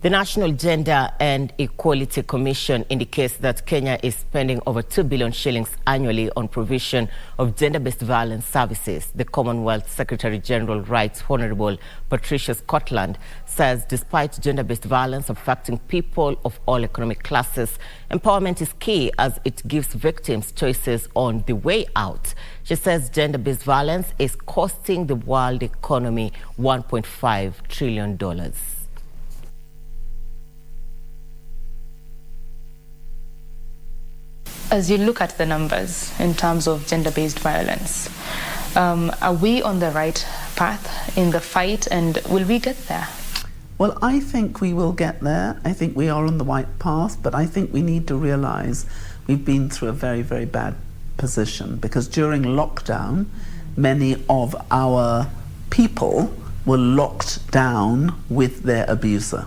The National Gender and Equality Commission indicates that Kenya is spending over 2 billion shillings annually on provision of gender-based violence services. The Commonwealth Secretary-General writes Honorable Patricia says despite gender-based violence affecting people of all economic classes, empowerment is key as it gives victims choices on the way out. She says gender-based violence is costing the world economy $1.5 trillion. As you look at the numbers in terms of gender-based violence, are we on the right path in the fight, and will we get there? Well, I think we will get there. I think we are on the right path, but I think we need to realize we've been through a very, very bad position, because during lockdown, many of our people were locked down with their abuser,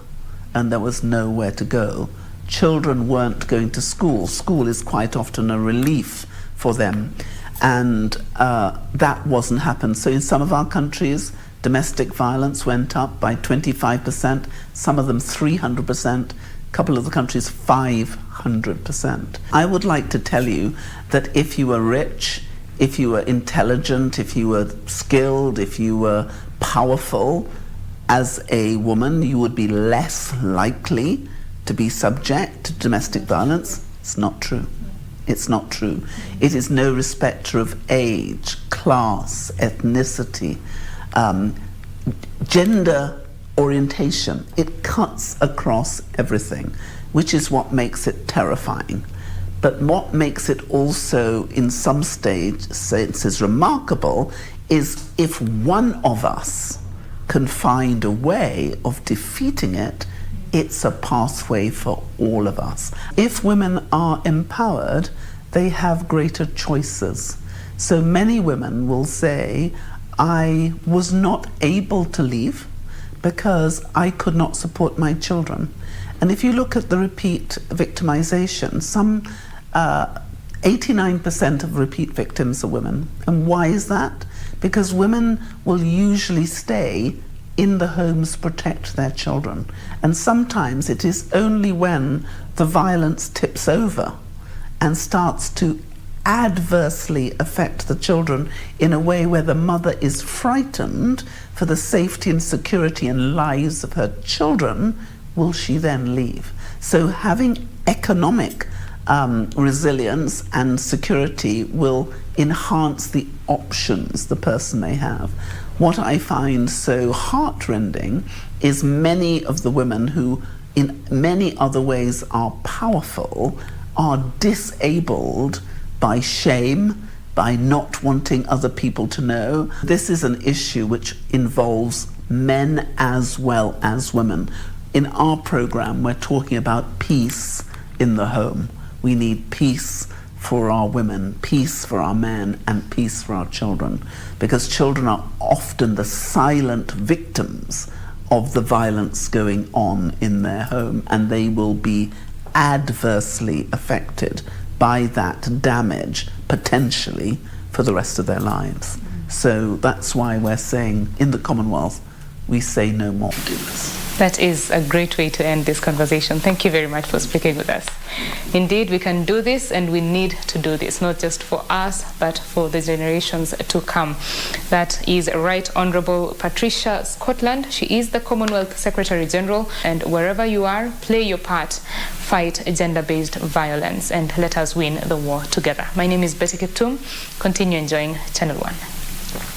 and there was nowhere to go. Children weren't going to school. School is quite often a relief for them, and that wasn't happened. So in some of our countries, domestic violence went up by 25%, some of them 300%, a couple of the countries 500%. I would like to tell you that if you were rich, if you were intelligent, if you were skilled, if you were powerful as a woman, you would be less likely to be subject to domestic violence. It's not true. It's not true. It is no respecter of age, class, ethnicity, gender orientation. It cuts across everything, which is what makes it terrifying. But what makes it also, in some senses, remarkable is if one of us can find a way of defeating it, it's a pathway for all of us. If women are empowered, they have greater choices. So many women will say, I was not able to leave because I could not support my children. And if you look at the repeat victimization, some 89% of repeat victims are women. And why is that? Because women will usually stay in the homes to protect their children. And sometimes it is only when the violence tips over and starts to adversely affect the children in a way where the mother is frightened for the safety and security and lives of her children, will she then leave. So having economic resilience and security will enhance the options the person may have. What I find so heartrending is many of the women who in many other ways are powerful are disabled by shame, by not wanting other people to know. This is an issue which involves men as well as women. In our program, we're talking about peace in the home. We need peace for our women, peace for our men, and peace for our children, because children are often the silent victims of the violence going on in their home, and they will be adversely affected by that damage, potentially, for the rest of their lives. So that's why we're saying, in the Commonwealth, we say no more to this. That is a great way to end this conversation. Thank you very much for speaking with us. Indeed, we can do this, and we need to do this, not just for us, but for the generations to come. That is Right Honourable Patricia Scotland. She is the Commonwealth Secretary-General, and wherever you are, play your part. Fight gender-based violence, and let us win the war together. My name is Betty Kiptum. Continue enjoying Channel 1.